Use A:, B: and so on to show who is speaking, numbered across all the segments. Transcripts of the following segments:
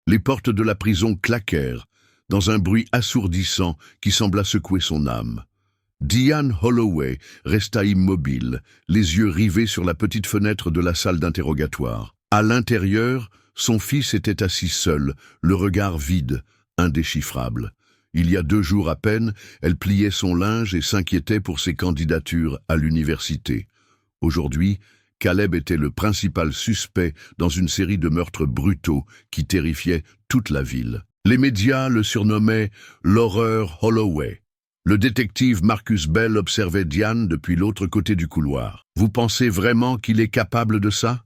A: Les portes de la prison claquèrent, dans un bruit assourdissant qui sembla secouer son âme. Diane Holloway resta immobile, les yeux rivés sur la petite fenêtre de la salle d'interrogatoire. À l'intérieur, son fils était assis seul, le regard vide, indéchiffrable. Il y a 2 jours à peine, elle pliait son linge et s'inquiétait pour ses candidatures à l'université. Aujourd'hui, Caleb était le principal suspect dans une série de meurtres brutaux qui terrifiaient toute la ville. Les médias le surnommaient l'horreur Holloway. Le détective Marcus Bell observait Diane depuis l'autre côté du couloir. « Vous pensez vraiment qu'il est capable de ça ?»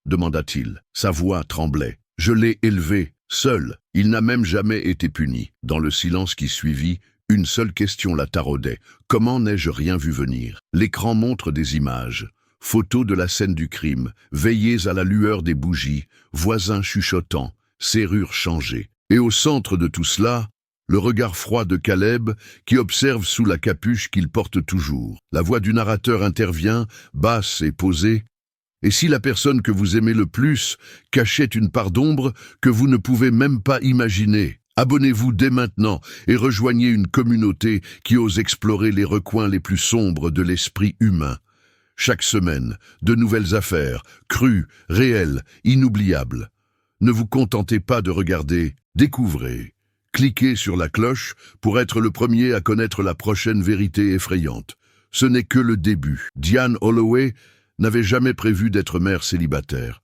A: demanda-t-il. Sa voix tremblait. « Je l'ai élevé, seul. Il n'a même jamais été puni. » Dans le silence qui suivit, une seule question la taraudait. Comment n'ai-je rien vu venir? L'écran montre des images. Photos de la scène du crime, veillées à la lueur des bougies, voisins chuchotants, serrures changées. Et au centre de tout cela, le regard froid de Caleb qui observe sous la capuche qu'il porte toujours. La voix du narrateur intervient, basse et posée. « Et si la personne que vous aimez le plus cachait une part d'ombre que vous ne pouvez même pas imaginer? Abonnez-vous dès maintenant et rejoignez une communauté qui ose explorer les recoins les plus sombres de l'esprit humain. Chaque semaine, de nouvelles affaires, crues, réelles, inoubliables. Ne vous contentez pas de regarder, découvrez. Cliquez sur la cloche pour être le premier à connaître la prochaine vérité effrayante. Ce n'est que le début. » Diane Holloway n'avait jamais prévu d'être mère célibataire.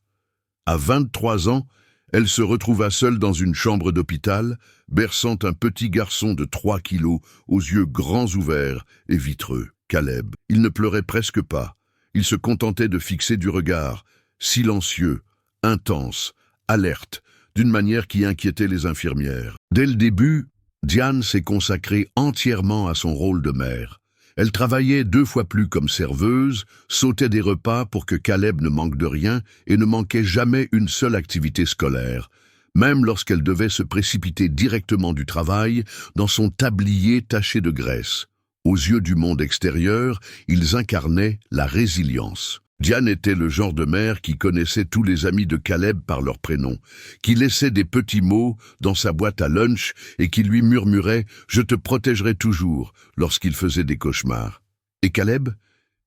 A: À 23 ans, elle se retrouva seule dans une chambre d'hôpital, berçant un petit garçon de 3 kilos, aux yeux grands ouverts et vitreux. Caleb. Il ne pleurait presque pas. Il se contentait de fixer du regard, silencieux, intense, alerte, d'une manière qui inquiétait les infirmières. Dès le début, Diane s'est consacrée entièrement à son rôle de mère. Elle travaillait 2 fois plus comme serveuse, sautait des repas pour que Caleb ne manque de rien et ne manquait jamais une seule activité scolaire, même lorsqu'elle devait se précipiter directement du travail dans son tablier taché de graisse. Aux yeux du monde extérieur, ils incarnaient la résilience. Diane était le genre de mère qui connaissait tous les amis de Caleb par leur prénom, qui laissait des petits mots dans sa boîte à lunch et qui lui murmurait « Je te protégerai toujours » lorsqu'il faisait des cauchemars. Et Caleb?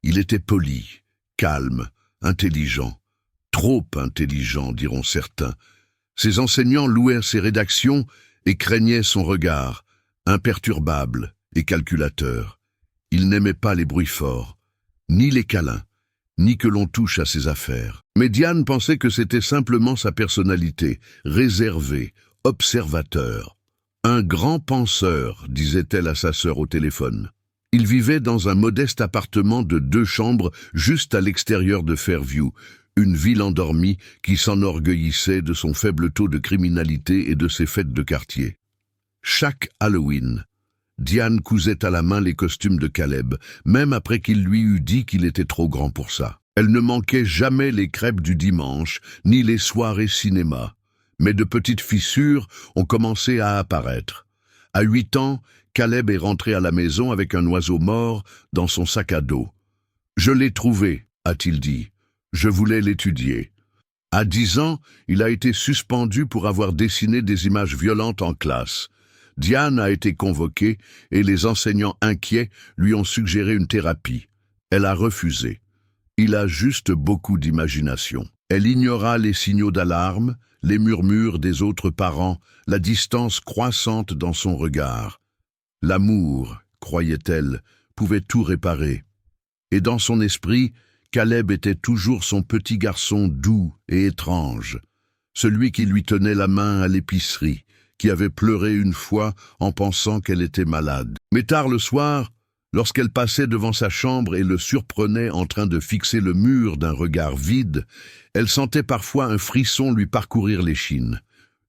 A: Il était poli, calme, intelligent. Trop intelligent, diront certains. Ses enseignants louaient ses rédactions et craignaient son regard, imperturbable et calculateur. Il n'aimait pas les bruits forts, ni les câlins, ni que l'on touche à ses affaires. Mais Diane pensait que c'était simplement sa personnalité, réservée, observateur. Un grand penseur, disait-elle à sa sœur au téléphone. Il vivait dans un modeste appartement de 2 chambres juste à l'extérieur de Fairview, une ville endormie qui s'enorgueillissait de son faible taux de criminalité et de ses fêtes de quartier. Chaque Halloween, Diane cousait à la main les costumes de Caleb, même après qu'il lui eût dit qu'il était trop grand pour ça. Elle ne manquait jamais les crêpes du dimanche, ni les soirées cinéma. Mais de petites fissures ont commencé à apparaître. À 8 ans, Caleb est rentré à la maison avec un oiseau mort dans son sac à dos. « Je l'ai trouvé », a-t-il dit. « Je voulais l'étudier. » À 10 ans, il a été suspendu pour avoir dessiné des images violentes en classe. Diane a été convoquée et les enseignants inquiets lui ont suggéré une thérapie. Elle a refusé. Il a juste beaucoup d'imagination. Elle ignora les signaux d'alarme, les murmures des autres parents, la distance croissante dans son regard. L'amour, croyait-elle, pouvait tout réparer. Et dans son esprit, Caleb était toujours son petit garçon doux et étrange, celui qui lui tenait la main à l'épicerie, qui avait pleuré une fois en pensant qu'elle était malade. Mais tard le soir, lorsqu'elle passait devant sa chambre et le surprenait en train de fixer le mur d'un regard vide, elle sentait parfois un frisson lui parcourir l'échine.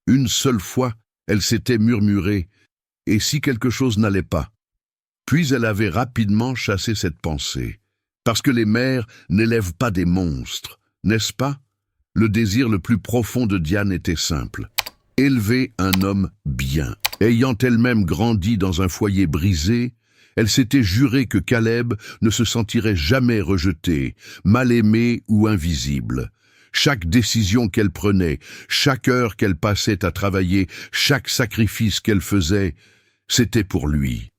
A: Une seule fois, elle s'était murmuré « Et si quelque chose n'allait pas ?» Puis elle avait rapidement chassé cette pensée. Parce que les mères n'élèvent pas des monstres, n'est-ce pas? Le désir le plus profond de Diane était simple. Élever un homme bien. Ayant elle-même grandi dans un foyer brisé, elle s'était juré que Caleb ne se sentirait jamais rejeté, mal aimé ou invisible. Chaque décision qu'elle prenait, chaque heure qu'elle passait à travailler, chaque sacrifice qu'elle faisait, c'était pour lui.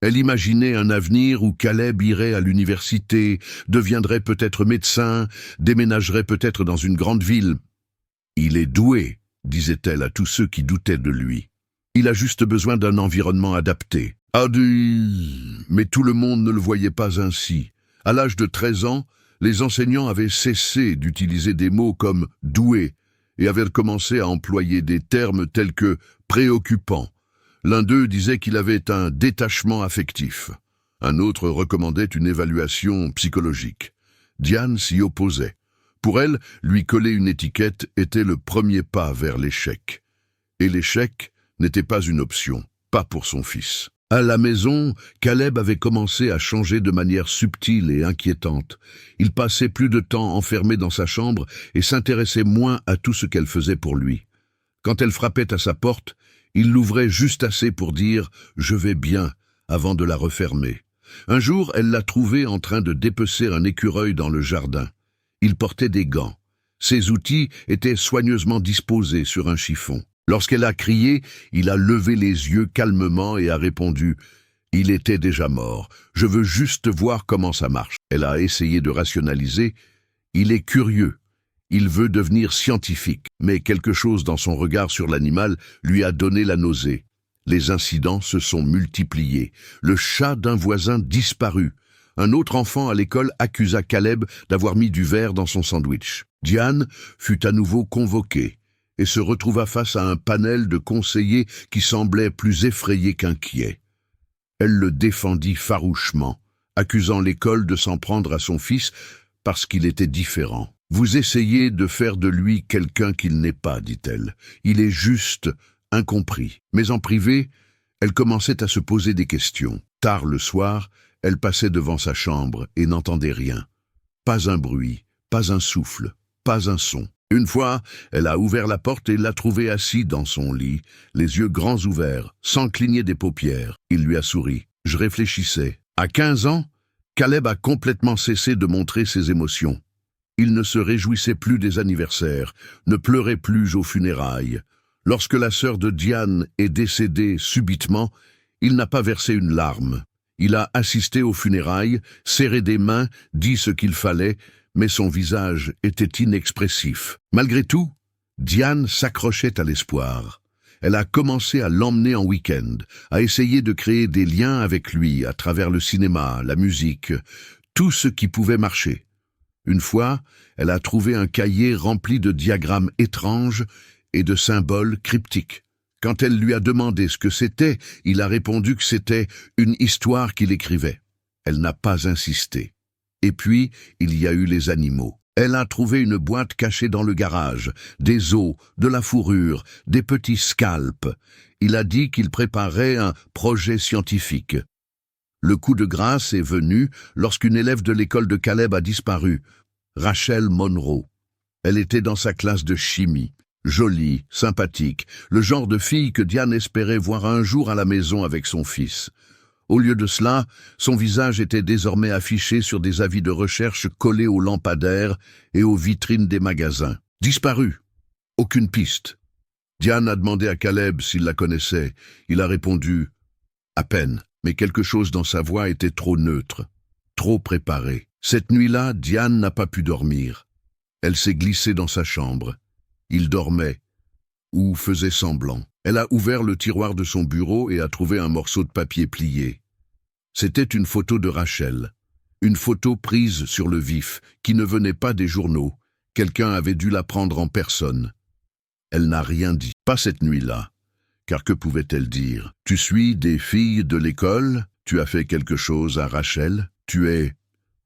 A: Elle imaginait un avenir où Caleb irait à l'université, deviendrait peut-être médecin, déménagerait peut-être dans une grande ville. « Il est doué », disait-elle à tous ceux qui doutaient de lui. « Il a juste besoin d'un environnement adapté. » Mais tout le monde ne le voyait pas ainsi. À l'âge de 13 ans, les enseignants avaient cessé d'utiliser des mots comme « doué » et avaient commencé à employer des termes tels que « préoccupant ». L'un d'eux disait qu'il avait un détachement affectif. Un autre recommandait une évaluation psychologique. Diane s'y opposait. Pour elle, lui coller une étiquette était le premier pas vers l'échec. Et l'échec n'était pas une option, pas pour son fils. À la maison, Caleb avait commencé à changer de manière subtile et inquiétante. Il passait plus de temps enfermé dans sa chambre et s'intéressait moins à tout ce qu'elle faisait pour lui. Quand elle frappait à sa porte, il l'ouvrait juste assez pour dire « Je vais bien » avant de la refermer. Un jour, elle l'a trouvé en train de dépecer un écureuil dans le jardin. Il portait des gants. Ses outils étaient soigneusement disposés sur un chiffon. Lorsqu'elle a crié, il a levé les yeux calmement et a répondu « Il était déjà mort. Je veux juste voir comment ça marche. » Elle a essayé de rationaliser « Il est curieux. Il veut devenir scientifique. » Mais quelque chose dans son regard sur l'animal lui a donné la nausée. Les incidents se sont multipliés. Le chat d'un voisin disparut. Un autre enfant à l'école accusa Caleb d'avoir mis du verre dans son sandwich. Diane fut à nouveau convoquée et se retrouva face à un panel de conseillers qui semblaient plus effrayés qu'inquiets. Elle le défendit farouchement, accusant l'école de s'en prendre à son fils parce qu'il était différent. « Vous essayez de faire de lui quelqu'un qu'il n'est pas, dit-elle. Il est juste incompris. » Mais en privé, elle commençait à se poser des questions. Tard le soir, elle passait devant sa chambre et n'entendait rien. Pas un bruit, pas un souffle, pas un son. Une fois, elle a ouvert la porte et l'a trouvé assis dans son lit, les yeux grands ouverts, sans cligner des paupières. Il lui a souri. Je réfléchissais. À 15 ans, Caleb a complètement cessé de montrer ses émotions. Il ne se réjouissait plus des anniversaires, ne pleurait plus aux funérailles. Lorsque la sœur de Diane est décédée subitement, il n'a pas versé une larme. Il a assisté aux funérailles, serré des mains, dit ce qu'il fallait, mais son visage était inexpressif. Malgré tout, Diane s'accrochait à l'espoir. Elle a commencé à l'emmener en week-end, à essayer de créer des liens avec lui à travers le cinéma, la musique, tout ce qui pouvait marcher. Une fois, elle a trouvé un cahier rempli de diagrammes étranges et de symboles cryptiques. Quand elle lui a demandé ce que c'était, il a répondu que c'était une histoire qu'il écrivait. Elle n'a pas insisté. Et puis, il y a eu les animaux. Elle a trouvé une boîte cachée dans le garage, des os, de la fourrure, des petits scalps. Il a dit qu'il préparait un projet scientifique. Le coup de grâce est venu lorsqu'une élève de l'école de Caleb a disparu, Rachel Monroe. Elle était dans sa classe de chimie, jolie, sympathique, le genre de fille que Diane espérait voir un jour à la maison avec son fils. Au lieu de cela, son visage était désormais affiché sur des avis de recherche collés aux lampadaires et aux vitrines des magasins. Disparu. Aucune piste. Diane a demandé à Caleb s'il la connaissait. Il a répondu « à peine ». Mais quelque chose dans sa voix était trop neutre, trop préparé. Cette nuit-là, Diane n'a pas pu dormir. Elle s'est glissée dans sa chambre. Il dormait, ou faisait semblant. Elle a ouvert le tiroir de son bureau et a trouvé un morceau de papier plié. C'était une photo de Rachel, une photo prise sur le vif, qui ne venait pas des journaux. Quelqu'un avait dû la prendre en personne. Elle n'a rien dit, pas cette nuit-là. Car que pouvait-elle dire? Tu suis des filles de l'école? Tu as fait quelque chose à Rachel? Tu es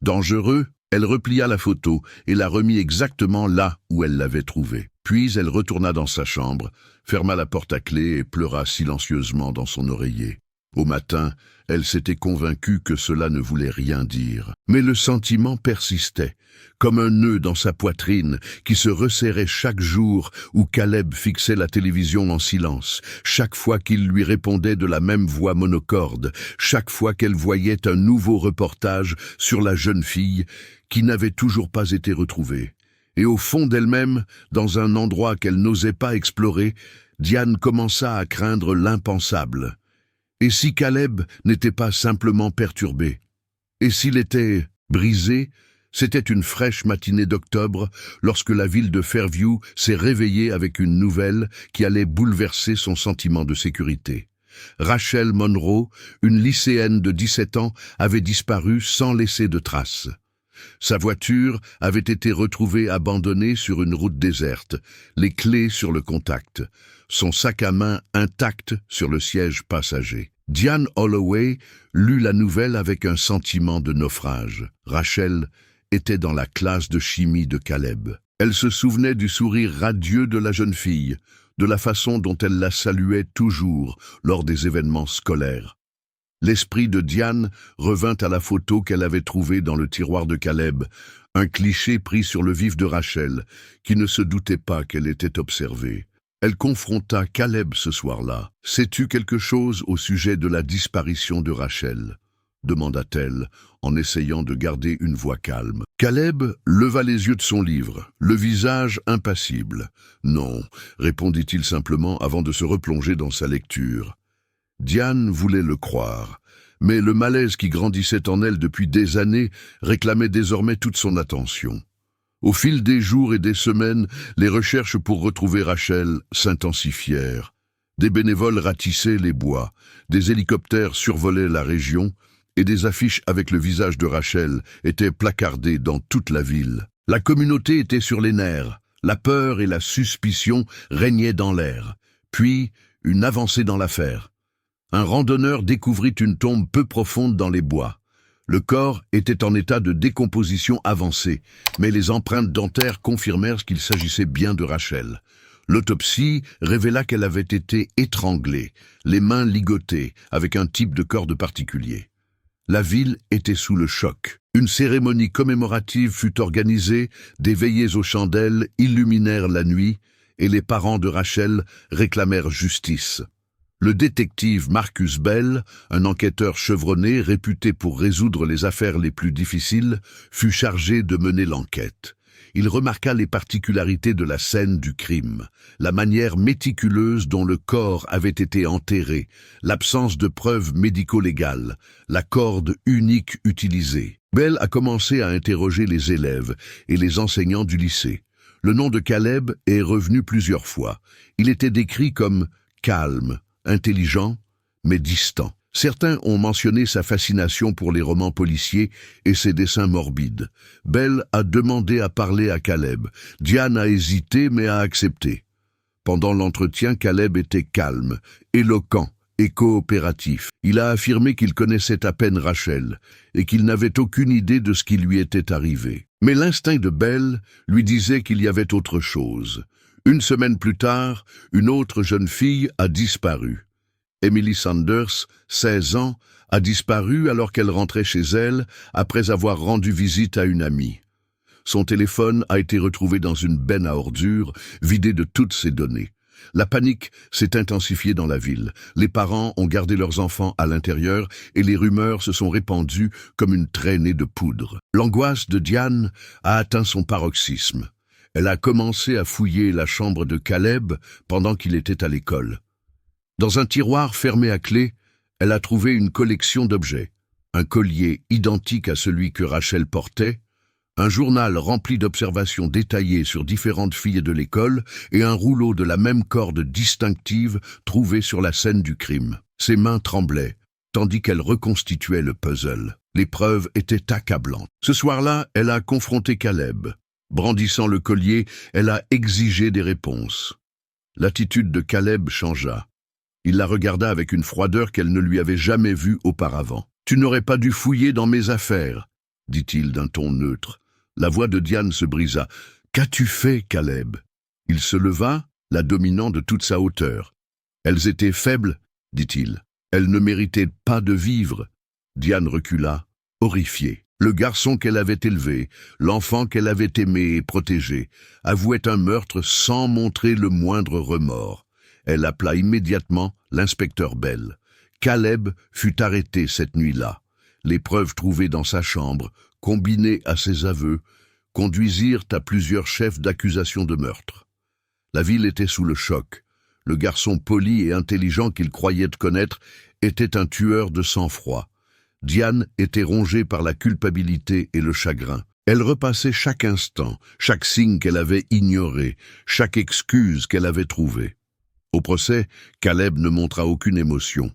A: dangereux? Elle replia la photo et la remit exactement là où elle l'avait trouvée. Puis elle retourna dans sa chambre, ferma la porte à clé et pleura silencieusement dans son oreiller. Au matin, elle s'était convaincue que cela ne voulait rien dire. Mais le sentiment persistait, comme un nœud dans sa poitrine qui se resserrait chaque jour où Caleb fixait la télévision en silence, chaque fois qu'il lui répondait de la même voix monocorde, chaque fois qu'elle voyait un nouveau reportage sur la jeune fille qui n'avait toujours pas été retrouvée. Et au fond d'elle-même, dans un endroit qu'elle n'osait pas explorer, Diane commença à craindre l'impensable. Et si Caleb n'était pas simplement perturbé? Et s'il était brisé? C'était une fraîche matinée d'octobre lorsque la ville de Fairview s'est réveillée avec une nouvelle qui allait bouleverser son sentiment de sécurité. Rachel Monroe, une lycéenne de 17 ans, avait disparu sans laisser de traces. Sa voiture avait été retrouvée abandonnée sur une route déserte, les clés sur le contact, son sac à main intact sur le siège passager. Diane Holloway lut la nouvelle avec un sentiment de naufrage. Rachel était dans la classe de chimie de Caleb. Elle se souvenait du sourire radieux de la jeune fille, de la façon dont elle la saluait toujours lors des événements scolaires. L'esprit de Diane revint à la photo qu'elle avait trouvée dans le tiroir de Caleb, un cliché pris sur le vif de Rachel, qui ne se doutait pas qu'elle était observée. Elle confronta Caleb ce soir-là. « Sais-tu quelque chose au sujet de la disparition de Rachel ?» demanda-t-elle, en essayant de garder une voix calme. Caleb leva les yeux de son livre, le visage impassible. « Non », répondit-il simplement avant de se replonger dans sa lecture. Diane voulait le croire, mais le malaise qui grandissait en elle depuis des années réclamait désormais toute son attention. Au fil des jours et des semaines, les recherches pour retrouver Rachel s'intensifièrent. Des bénévoles ratissaient les bois, des hélicoptères survolaient la région, et des affiches avec le visage de Rachel étaient placardées dans toute la ville. La communauté était sur les nerfs, la peur et la suspicion régnaient dans l'air. Puis, une avancée dans l'affaire. Un randonneur découvrit une tombe peu profonde dans les bois. Le corps était en état de décomposition avancée, mais les empreintes dentaires confirmèrent qu'il s'agissait bien de Rachel. L'autopsie révéla qu'elle avait été étranglée, les mains ligotées, avec un type de corde particulier. La ville était sous le choc. Une cérémonie commémorative fut organisée, des veillées aux chandelles illuminèrent la nuit, et les parents de Rachel réclamèrent justice. Le détective Marcus Bell, un enquêteur chevronné réputé pour résoudre les affaires les plus difficiles, fut chargé de mener l'enquête. Il remarqua les particularités de la scène du crime, la manière méticuleuse dont le corps avait été enterré, l'absence de preuves médico-légales, la corde unique utilisée. Bell a commencé à interroger les élèves et les enseignants du lycée. Le nom de Caleb est revenu plusieurs fois. Il était décrit comme calme, intelligent, mais distant. Certains ont mentionné sa fascination pour les romans policiers et ses dessins morbides. Bell a demandé à parler à Caleb. Diane a hésité mais a accepté. Pendant l'entretien, Caleb était calme, éloquent et coopératif. Il a affirmé qu'il connaissait à peine Rachel et qu'il n'avait aucune idée de ce qui lui était arrivé. Mais l'instinct de Bell lui disait qu'il y avait autre chose. Une semaine plus tard, une autre jeune fille a disparu. Emily Sanders, 16 ans, a disparu alors qu'elle rentrait chez elle après avoir rendu visite à une amie. Son téléphone a été retrouvé dans une benne à ordures, vidé de toutes ses données. La panique s'est intensifiée dans la ville. Les parents ont gardé leurs enfants à l'intérieur et les rumeurs se sont répandues comme une traînée de poudre. L'angoisse de Diane a atteint son paroxysme. Elle a commencé à fouiller la chambre de Caleb pendant qu'il était à l'école. Dans un tiroir fermé à clé, elle a trouvé une collection d'objets. Un collier identique à celui que Rachel portait, un journal rempli d'observations détaillées sur différentes filles de l'école et un rouleau de la même corde distinctive trouvé sur la scène du crime. Ses mains tremblaient, tandis qu'elle reconstituait le puzzle. Les preuves étaient accablantes. Ce soir-là, elle a confronté Caleb. Brandissant le collier, elle a exigé des réponses. L'attitude de Caleb changea. Il la regarda avec une froideur qu'elle ne lui avait jamais vue auparavant. « Tu n'aurais pas dû fouiller dans mes affaires », dit-il d'un ton neutre. La voix de Diane se brisa. « Qu'as-tu fait, Caleb ?» Il se leva, la dominant de toute sa hauteur. « Elles étaient faibles, dit-il. Elles ne méritaient pas de vivre. » Diane recula, horrifiée. Le garçon qu'elle avait élevé, l'enfant qu'elle avait aimé et protégé, avouait un meurtre sans montrer le moindre remords. Elle appela immédiatement l'inspecteur Bell. Caleb fut arrêté cette nuit-là. Les preuves trouvées dans sa chambre, combinées à ses aveux, conduisirent à plusieurs chefs d'accusation de meurtre. La ville était sous le choc. Le garçon poli et intelligent qu'il croyait connaître était un tueur de sang-froid. Diane était rongée par la culpabilité et le chagrin. Elle repassait chaque instant, chaque signe qu'elle avait ignoré, chaque excuse qu'elle avait trouvée. Au procès, Caleb ne montra aucune émotion.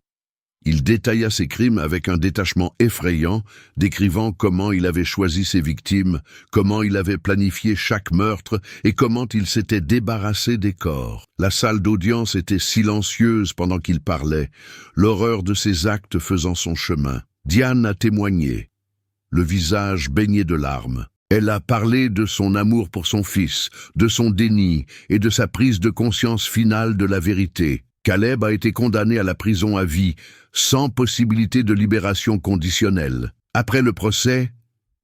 A: Il détailla ses crimes avec un détachement effrayant, décrivant comment il avait choisi ses victimes, comment il avait planifié chaque meurtre et comment il s'était débarrassé des corps. La salle d'audience était silencieuse pendant qu'il parlait, l'horreur de ses actes faisant son chemin. Diane a témoigné, le visage baigné de larmes. Elle a parlé de son amour pour son fils, de son déni et de sa prise de conscience finale de la vérité. Caleb a été condamné à la prison à vie, sans possibilité de libération conditionnelle. Après le procès,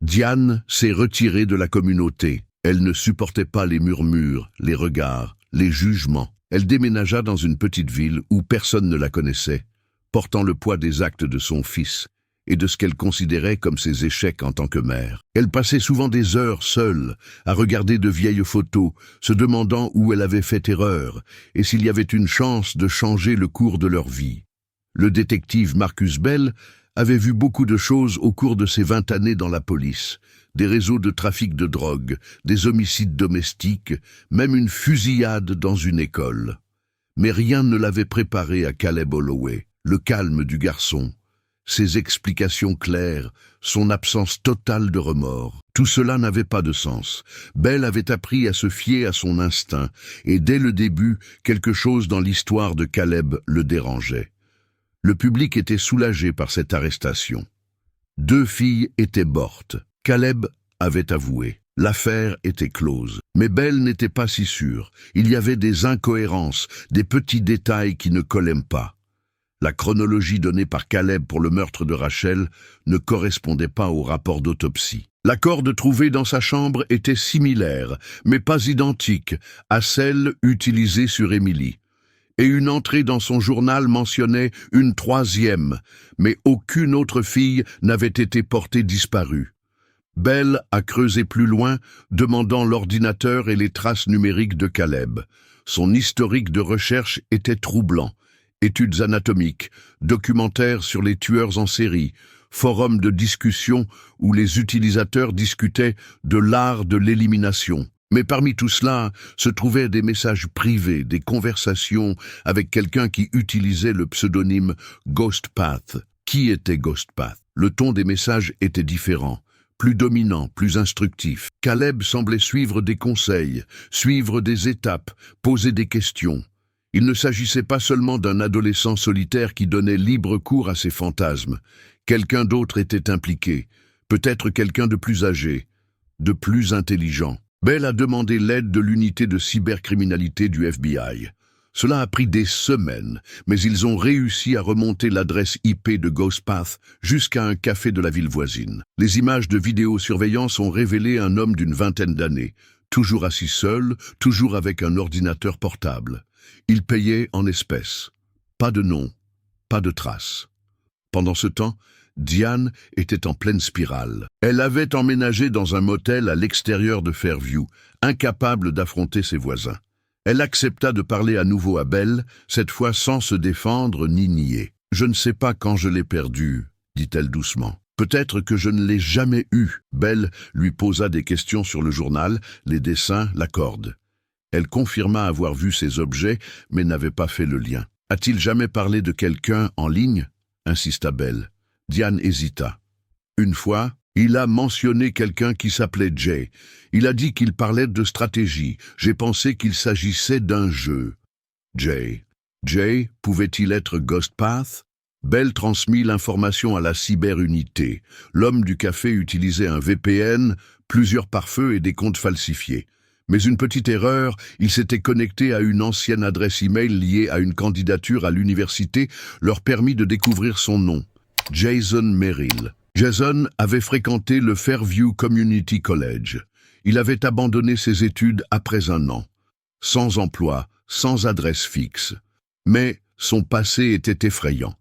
A: Diane s'est retirée de la communauté. Elle ne supportait pas les murmures, les regards, les jugements. Elle déménagea dans une petite ville où personne ne la connaissait, portant le poids des actes de son fils et de ce qu'elle considérait comme ses échecs en tant que mère. Elle passait souvent des heures seule, à regarder de vieilles photos, se demandant où elle avait fait erreur, et s'il y avait une chance de changer le cours de leur vie. Le détective Marcus Bell avait vu beaucoup de choses au cours de ses 20 années dans la police. Des réseaux de trafic de drogue, des homicides domestiques, même une fusillade dans une école. Mais rien ne l'avait préparé à Caleb Holloway, le calme du garçon, ses explications claires, son absence totale de remords. Tout cela n'avait pas de sens. Bell avait appris à se fier à son instinct, et dès le début, quelque chose dans l'histoire de Caleb le dérangeait. Le public était soulagé par cette arrestation. 2 filles étaient mortes. Caleb avait avoué. L'affaire était close. Mais Bell n'était pas si sûre. Il y avait des incohérences, des petits détails qui ne collaient pas. La chronologie donnée par Caleb pour le meurtre de Rachel ne correspondait pas au rapport d'autopsie. La corde trouvée dans sa chambre était similaire, mais pas identique, à celle utilisée sur Emily. Et une entrée dans son journal mentionnait une 3e, mais aucune autre fille n'avait été portée disparue. Bell a creusé plus loin, demandant l'ordinateur et les traces numériques de Caleb. Son historique de recherche était troublant. Études anatomiques, documentaires sur les tueurs en série, forums de discussion où les utilisateurs discutaient de l'art de l'élimination. Mais parmi tout cela, se trouvaient des messages privés, des conversations avec quelqu'un qui utilisait le pseudonyme Ghostpath. Qui était Ghostpath? Le ton des messages était différent, plus dominant, plus instructif. Caleb semblait suivre des conseils, suivre des étapes, poser des questions. Il ne s'agissait pas seulement d'un adolescent solitaire qui donnait libre cours à ses fantasmes. Quelqu'un d'autre était impliqué, peut-être quelqu'un de plus âgé, de plus intelligent. Bell a demandé l'aide de l'unité de cybercriminalité du FBI. Cela a pris des semaines, mais ils ont réussi à remonter l'adresse IP de Ghostpath jusqu'à un café de la ville voisine. Les images de vidéosurveillance ont révélé un homme d'une 20aine d'années, toujours assis seul, toujours avec un ordinateur portable. Il payait en espèces. Pas de nom, pas de traces. Pendant ce temps, Diane était en pleine spirale. Elle avait emménagé dans un motel à l'extérieur de Fairview, incapable d'affronter ses voisins. Elle accepta de parler à nouveau à Bell, cette fois sans se défendre ni nier. « Je ne sais pas quand je l'ai perdu », dit-elle doucement. « Peut-être que je ne l'ai jamais eu. » Bell lui posa des questions sur le journal, les dessins, la corde. Elle confirma avoir vu ces objets, mais n'avait pas fait le lien. « A-t-il jamais parlé de quelqu'un en ligne ?» insista Bell. Diane hésita. Une fois, il a mentionné quelqu'un qui s'appelait Jay. Il a dit qu'il parlait de stratégie. J'ai pensé qu'il s'agissait d'un jeu. Jay. Jay pouvait-il être Ghostpath? Bell transmit l'information à la cyberunité. L'homme du café utilisait un VPN, plusieurs pare-feux et des comptes falsifiés. Mais une petite erreur, il s'était connecté à une ancienne adresse email liée à une candidature à l'université, leur permit de découvrir son nom. Jason Merrill. Jason avait fréquenté le Fairview Community College. Il avait abandonné ses études après 1 an. Sans emploi, sans adresse fixe. Mais son passé était effrayant.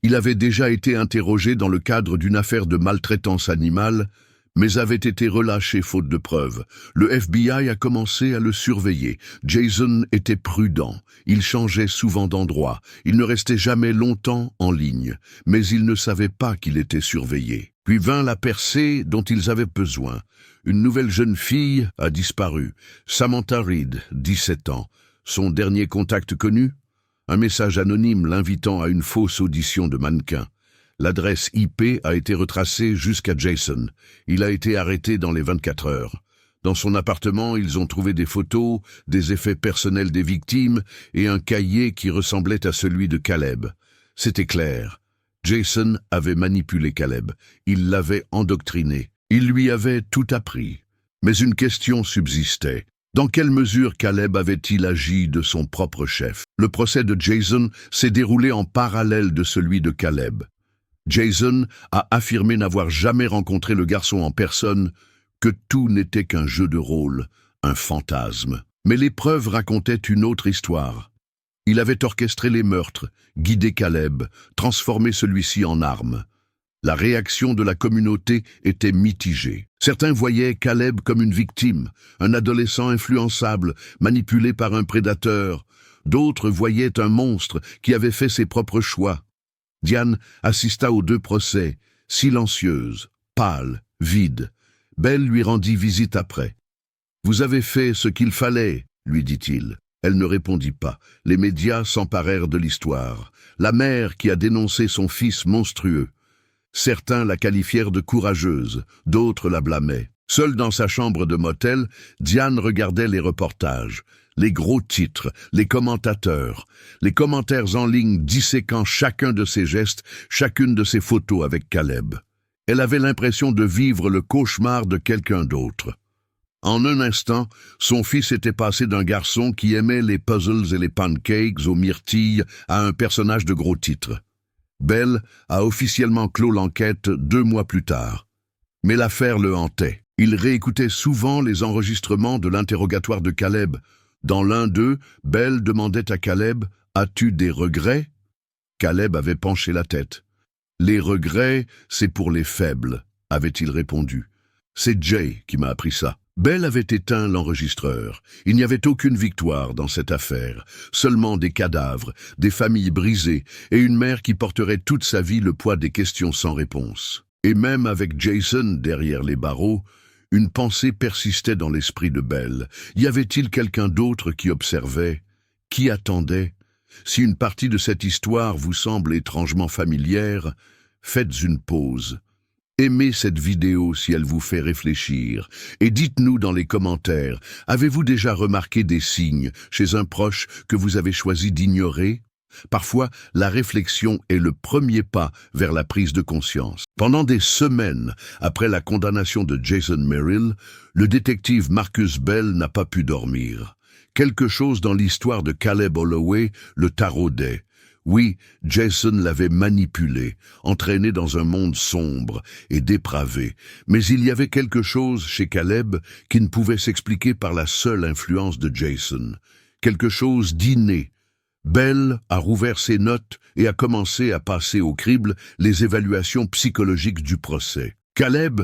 A: Il avait déjà été interrogé dans le cadre d'une affaire de maltraitance animale, mais avait été relâché faute de preuves. Le FBI a commencé à le surveiller. Jason était prudent. Il changeait souvent d'endroit. Il ne restait jamais longtemps en ligne, mais il ne savait pas qu'il était surveillé. Puis vint la percée dont ils avaient besoin. Une nouvelle jeune fille a disparu. Samantha Reed, 17 ans. Son dernier contact connu? Un message anonyme l'invitant à une fausse audition de mannequin. L'adresse IP a été retracée jusqu'à Jason. Il a été arrêté dans les 24 heures. Dans son appartement, ils ont trouvé des photos, des effets personnels des victimes et un cahier qui ressemblait à celui de Caleb. C'était clair. Jason avait manipulé Caleb. Il l'avait endoctriné. Il lui avait tout appris. Mais une question subsistait. Dans quelle mesure Caleb avait-il agi de son propre chef? Le procès de Jason s'est déroulé en parallèle de celui de Caleb. Jason a affirmé n'avoir jamais rencontré le garçon en personne, que tout n'était qu'un jeu de rôle, un fantasme. Mais les preuves racontaient une autre histoire. Il avait orchestré les meurtres, guidé Caleb, transformé celui-ci en arme. La réaction de la communauté était mitigée. Certains voyaient Caleb comme une victime, un adolescent influençable, manipulé par un prédateur. D'autres voyaient un monstre qui avait fait ses propres choix. Diane assista aux 2 procès, silencieuse, pâle, vide. Belle lui rendit visite après. « Vous avez fait ce qu'il fallait », lui dit-il. Elle ne répondit pas. Les médias s'emparèrent de l'histoire. La mère qui a dénoncé son fils monstrueux. Certains la qualifièrent de courageuse, d'autres la blâmaient. Seule dans sa chambre de motel, Diane regardait les reportages. Les gros titres, les commentateurs, les commentaires en ligne disséquant chacun de ses gestes, chacune de ses photos avec Caleb. Elle avait l'impression de vivre le cauchemar de quelqu'un d'autre. En un instant, son fils était passé d'un garçon qui aimait les puzzles et les pancakes aux myrtilles à un personnage de gros titres. Bell a officiellement clos l'enquête 2 mois plus tard. Mais l'affaire le hantait. Il réécoutait souvent les enregistrements de l'interrogatoire de Caleb. Dans l'un d'eux, Bell demandait à Caleb « As-tu des regrets ?» Caleb avait penché la tête. « Les regrets, c'est pour les faibles », avait-il répondu. « C'est Jay qui m'a appris ça. » Bell avait éteint l'enregistreur. Il n'y avait aucune victoire dans cette affaire, seulement des cadavres, des familles brisées et une mère qui porterait toute sa vie le poids des questions sans réponse. Et même avec Jason derrière les barreaux, une pensée persistait dans l'esprit de Bell. Y avait-il quelqu'un d'autre qui observait, qui attendait? Si une partie de cette histoire vous semble étrangement familière, faites une pause. Aimez cette vidéo si elle vous fait réfléchir. Et dites-nous dans les commentaires, avez-vous déjà remarqué des signes chez un proche que vous avez choisi d'ignorer? Parfois, la réflexion est le premier pas vers la prise de conscience. Pendant des semaines après la condamnation de Jason Merrill, le détective Marcus Bell n'a pas pu dormir. Quelque chose dans l'histoire de Caleb Holloway le taraudait. Oui, Jason l'avait manipulé, entraîné dans un monde sombre et dépravé. Mais il y avait quelque chose chez Caleb qui ne pouvait s'expliquer par la seule influence de Jason. Quelque chose d'inné. Bell a rouvert ses notes et a commencé à passer au crible les évaluations psychologiques du procès. Caleb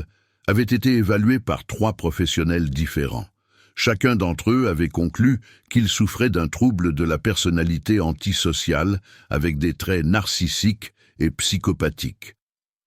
A: avait été évalué par 3 professionnels différents. Chacun d'entre eux avait conclu qu'il souffrait d'un trouble de la personnalité antisociale avec des traits narcissiques et psychopathiques.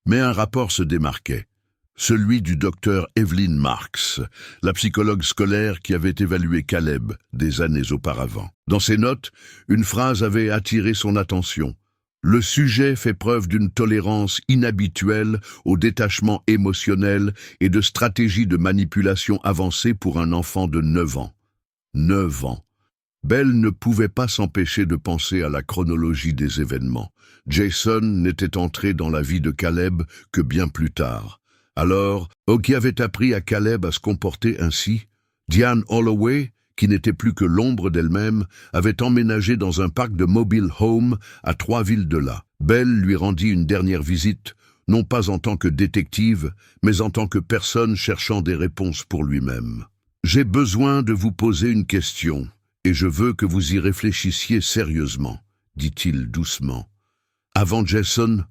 A: Mais un rapport se démarquait, celui du docteur Evelyn Marks, la psychologue scolaire qui avait évalué Caleb des années auparavant. Dans ses notes, une phrase avait attiré son attention. Le sujet fait preuve d'une tolérance inhabituelle au détachement émotionnel et de stratégies de manipulation avancées pour un enfant de 9 ans. 9 ans. Bell ne pouvait pas s'empêcher de penser à la chronologie des événements. Jason n'était entré dans la vie de Caleb que bien plus tard. Alors, qui avait appris à Caleb à se comporter ainsi? Diane Holloway, qui n'était plus que l'ombre d'elle-même, avait emménagé dans un parc de mobile home à 3 villes de là. Bell lui rendit une dernière visite, non pas en tant que détective, mais en tant que personne cherchant des réponses pour lui-même. « J'ai besoin de vous poser une question, et je veux que vous y réfléchissiez sérieusement, dit-il doucement. Avant Jason,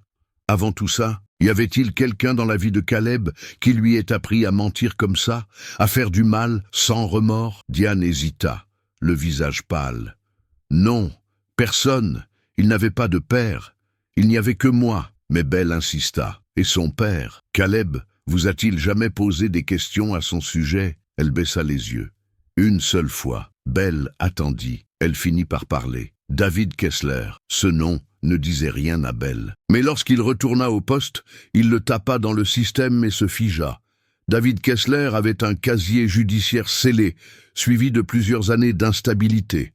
A: Avant tout ça, y avait-il quelqu'un dans la vie de Caleb qui lui ait appris à mentir comme ça, à faire du mal sans remords? Diane hésita, le visage pâle. Non, personne. Il n'avait pas de père. Il n'y avait que moi. Mais Belle insista. Et son père, Caleb, vous a-t-il jamais posé des questions à son sujet? Elle baissa les yeux. Une seule fois. Belle attendit. Elle finit par parler. David Kessler. Ce nom ne disait rien à Belle. Mais lorsqu'il retourna au poste, il le tapa dans le système et se figea. David Kessler avait un casier judiciaire scellé, suivi de plusieurs années d'instabilité.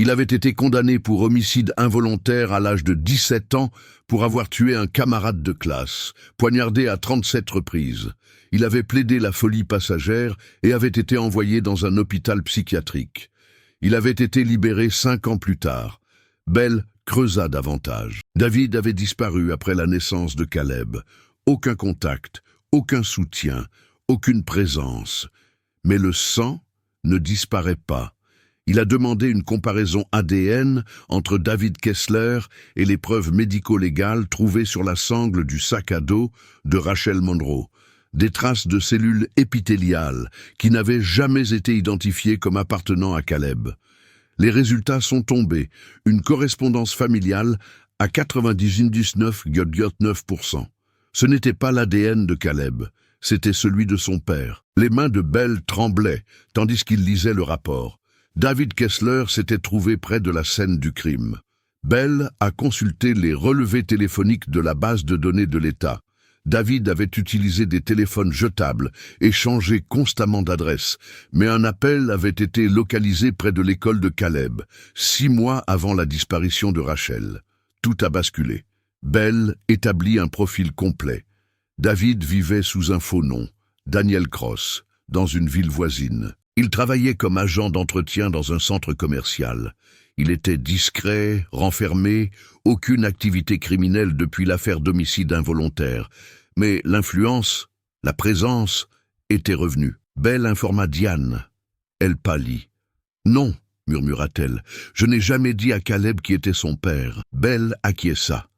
A: Il avait été condamné pour homicide involontaire à l'âge de 17 ans pour avoir tué un camarade de classe, poignardé à 37 reprises. Il avait plaidé la folie passagère et avait été envoyé dans un hôpital psychiatrique. Il avait été libéré 5 ans plus tard. Belle creusa davantage. David avait disparu après la naissance de Caleb. Aucun contact, aucun soutien, aucune présence. Mais le sang ne disparaît pas. Il a demandé une comparaison ADN entre David Kessler et les preuves médico-légales trouvées sur la sangle du sac à dos de Rachel Monroe. Des traces de cellules épithéliales qui n'avaient jamais été identifiées comme appartenant à Caleb. Les résultats sont tombés. Une correspondance familiale à 99,9%. Ce n'était pas l'ADN de Caleb, c'était celui de son père. Les mains de Belle tremblaient, tandis qu'il lisait le rapport. David Kessler s'était trouvé près de la scène du crime. Belle a consulté les relevés téléphoniques de la base de données de l'État. David avait utilisé des téléphones jetables et changé constamment d'adresse, mais un appel avait été localisé près de l'école de Caleb, 6 mois avant la disparition de Rachel. Tout a basculé. Belle établit un profil complet. David vivait sous un faux nom, Daniel Cross, dans une ville voisine. Il travaillait comme agent d'entretien dans un centre commercial. Il était discret, renfermé, aucune activité criminelle depuis l'affaire d'homicide involontaire. Mais l'influence, la présence, était revenue. Belle informa Diane. Elle pâlit. « Non, murmura-t-elle, je n'ai jamais dit à Caleb qui était son père. » Belle acquiesça.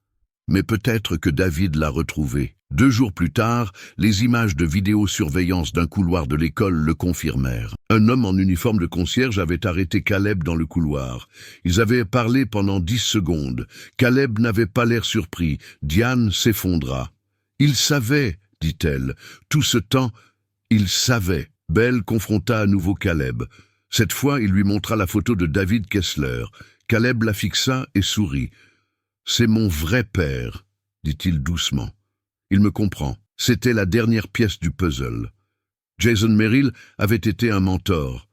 A: Mais peut-être que David l'a retrouvé. 2 jours plus tard, les images de vidéosurveillance d'un couloir de l'école le confirmèrent. Un homme en uniforme de concierge avait arrêté Caleb dans le couloir. Ils avaient parlé pendant 10 secondes. Caleb n'avait pas l'air surpris. Diane s'effondra. « Il savait, dit-elle. Tout ce temps, il savait. » Belle confronta à nouveau Caleb. Cette fois, il lui montra la photo de David Kessler. Caleb la fixa et sourit. « C'est mon vrai père, » dit-il doucement. « Il me comprend. C'était la dernière pièce du puzzle. » Jason Merrill avait été un mentor.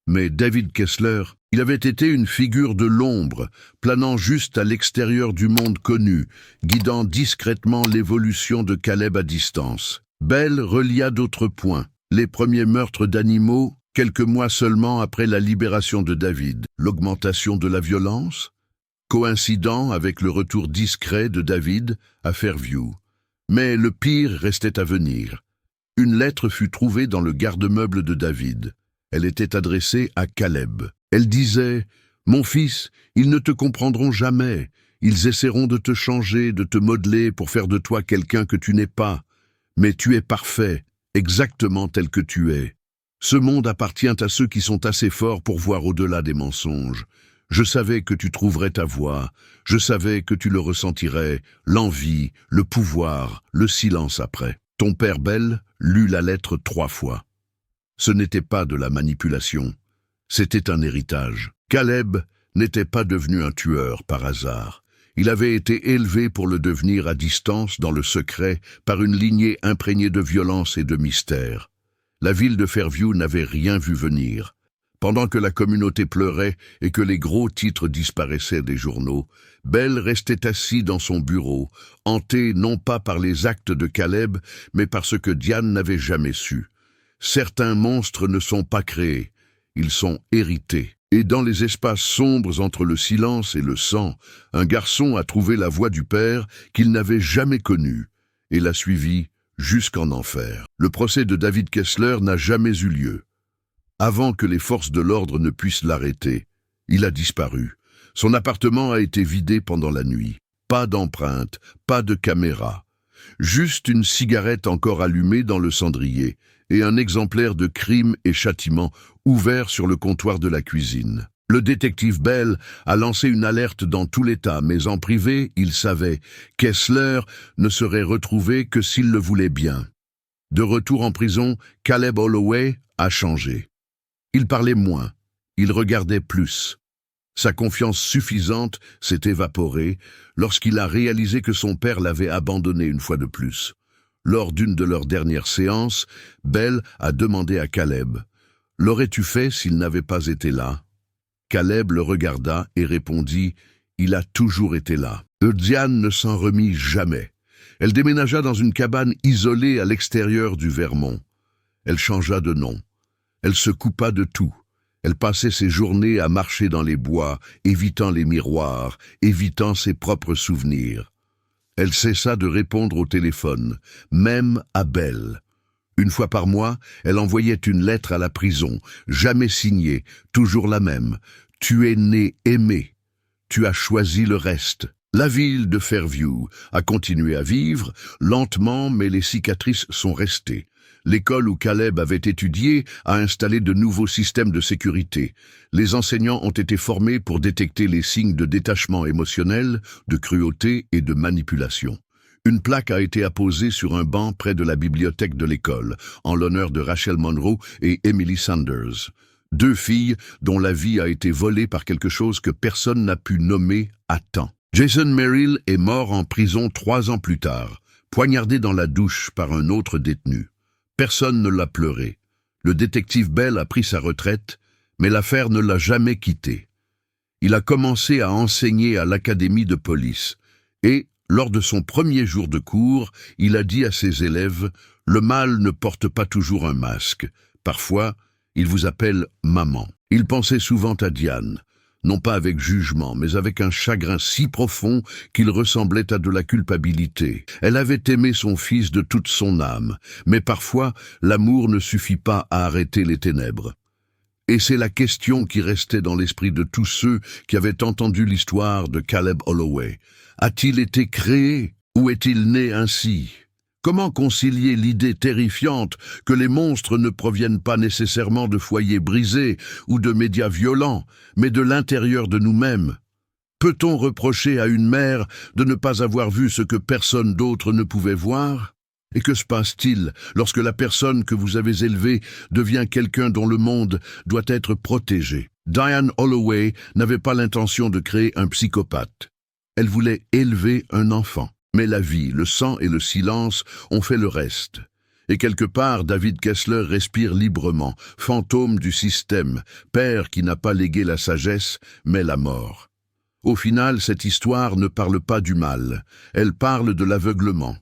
A: Mais David Kessler, il avait été une figure de l'ombre, planant juste à l'extérieur du monde connu, guidant discrètement l'évolution de Caleb à distance. Belle relia d'autres points. Les premiers meurtres d'animaux, quelques mois seulement après la libération de David. L'augmentation de la violence, coïncidant avec le retour discret de David à Fairview. Mais le pire restait à venir. Une lettre fut trouvée dans le garde-meuble de David. Elle était adressée à Caleb. Elle disait « Mon fils, ils ne te comprendront jamais. Ils essaieront de te changer, de te modeler pour faire de toi quelqu'un que tu n'es pas. Mais tu es parfait, exactement tel que tu es. Ce monde appartient à ceux qui sont assez forts pour voir au-delà des mensonges. Je savais que tu trouverais ta voie, je savais que tu le ressentirais, l'envie, le pouvoir, le silence après. » Ton père Belle lut la lettre 3 fois. Ce n'était pas de la manipulation, c'était un héritage. Caleb n'était pas devenu un tueur par hasard. Il avait été élevé pour le devenir à distance, dans le secret, par une lignée imprégnée de violence et de mystère. La ville de Fairview n'avait rien vu venir. Pendant que la communauté pleurait et que les gros titres disparaissaient des journaux, Belle restait assis dans son bureau, hanté non pas par les actes de Caleb, mais par ce que Diane n'avait jamais su. Certains monstres ne sont pas créés, ils sont hérités. Et dans les espaces sombres entre le silence et le sang, un garçon a trouvé la voie du père qu'il n'avait jamais connue, et l'a suivie jusqu'en enfer. Le procès de David Kessler n'a jamais eu lieu. Avant que les forces de l'ordre ne puissent l'arrêter, il a disparu. Son appartement a été vidé pendant la nuit. Pas d'empreinte, pas de caméra. Juste une cigarette encore allumée dans le cendrier et un exemplaire de Crime et Châtiment ouvert sur le comptoir de la cuisine. Le détective Bell a lancé une alerte dans tout l'État, mais en privé, il savait qu'Essler ne serait retrouvé que s'il le voulait bien. De retour en prison, Caleb Holloway a changé. Il parlait moins, il regardait plus. Sa confiance suffisante s'est évaporée lorsqu'il a réalisé que son père l'avait abandonné une fois de plus. Lors d'une de leurs dernières séances, Bell a demandé à Caleb « L'aurais-tu fait s'il n'avait pas été là ?» Caleb le regarda et répondit « Il a toujours été là. » Diane ne s'en remit jamais. Elle déménagea dans une cabane isolée à l'extérieur du Vermont. Elle changea de nom. Elle se coupa de tout. Elle passait ses journées à marcher dans les bois, évitant les miroirs, évitant ses propres souvenirs. Elle cessa de répondre au téléphone, même à Bell. Une fois par mois, elle envoyait une lettre à la prison, jamais signée, toujours la même. « Tu es né aimé. Tu as choisi le reste. » La ville de Fairview a continué à vivre, lentement, mais les cicatrices sont restées. L'école où Caleb avait étudié a installé de nouveaux systèmes de sécurité. Les enseignants ont été formés pour détecter les signes de détachement émotionnel, de cruauté et de manipulation. Une plaque a été apposée sur un banc près de la bibliothèque de l'école, en l'honneur de Rachel Monroe et Emily Sanders. 2 filles dont la vie a été volée par quelque chose que personne n'a pu nommer à temps. Jason Merrill est mort en prison 3 ans plus tard, poignardé dans la douche par un autre détenu. Personne ne l'a pleuré. Le détective Bell a pris sa retraite, mais l'affaire ne l'a jamais quitté. Il a commencé à enseigner à l'académie de police et, lors de son premier jour de cours, il a dit à ses élèves « Le mal ne porte pas toujours un masque. Parfois, il vous appelle maman. » Il pensait souvent à Diane, non pas avec jugement, mais avec un chagrin si profond qu'il ressemblait à de la culpabilité. Elle avait aimé son fils de toute son âme, mais parfois, l'amour ne suffit pas à arrêter les ténèbres. Et c'est la question qui restait dans l'esprit de tous ceux qui avaient entendu l'histoire de Caleb Holloway. A-t-il été créé ou est-il né ainsi? Comment concilier l'idée terrifiante que les monstres ne proviennent pas nécessairement de foyers brisés ou de médias violents, mais de l'intérieur de nous-mêmes? Peut-on reprocher à une mère de ne pas avoir vu ce que personne d'autre ne pouvait voir? Et que se passe-t-il lorsque la personne que vous avez élevée devient quelqu'un dont le monde doit être protégé? Diane Holloway n'avait pas l'intention de créer un psychopathe. Elle voulait élever un enfant. Mais la vie, le sang et le silence ont fait le reste. Et quelque part, David Kessler respire librement, fantôme du système, père qui n'a pas légué la sagesse, mais la mort. Au final, cette histoire ne parle pas du mal, elle parle de l'aveuglement.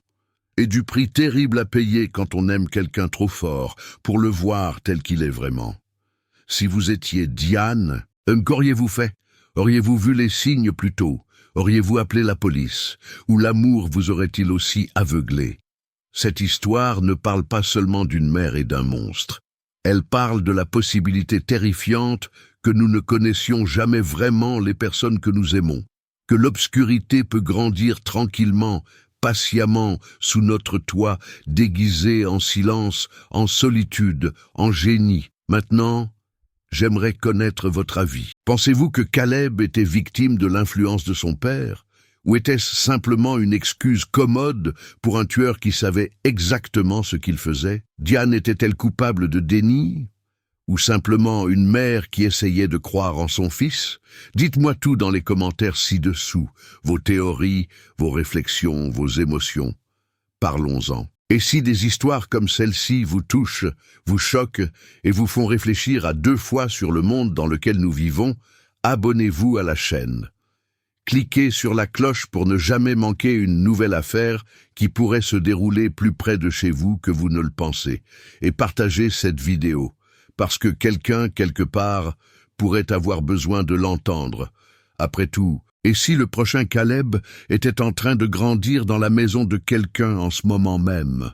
A: Et du prix terrible à payer quand on aime quelqu'un trop fort pour le voir tel qu'il est vraiment. Si vous étiez Diane, qu'auriez-vous fait? Auriez-vous vu les signes plus tôt? Auriez-vous appelé la police? Ou l'amour vous aurait-il aussi aveuglé? Cette histoire ne parle pas seulement d'une mère et d'un monstre. Elle parle de la possibilité terrifiante que nous ne connaissions jamais vraiment les personnes que nous aimons, que l'obscurité peut grandir tranquillement, patiemment, sous notre toit, déguisée en silence, en solitude, en génie. Maintenant, j'aimerais connaître votre avis. Pensez-vous que Caleb était victime de l'influence de son père? Ou était-ce simplement une excuse commode pour un tueur qui savait exactement ce qu'il faisait? Diane était-elle coupable de déni? Ou simplement une mère qui essayait de croire en son fils? Dites-moi tout dans les commentaires ci-dessous, vos théories, vos réflexions, vos émotions. Parlons-en. Et si des histoires comme celle-ci vous touchent, vous choquent et vous font réfléchir à 2 fois sur le monde dans lequel nous vivons, abonnez-vous à la chaîne. Cliquez sur la cloche pour ne jamais manquer une nouvelle affaire qui pourrait se dérouler plus près de chez vous que vous ne le pensez. Et partagez cette vidéo, parce que quelqu'un, quelque part, pourrait avoir besoin de l'entendre. Après tout, et si le prochain Caleb était en train de grandir dans la maison de quelqu'un en ce moment même?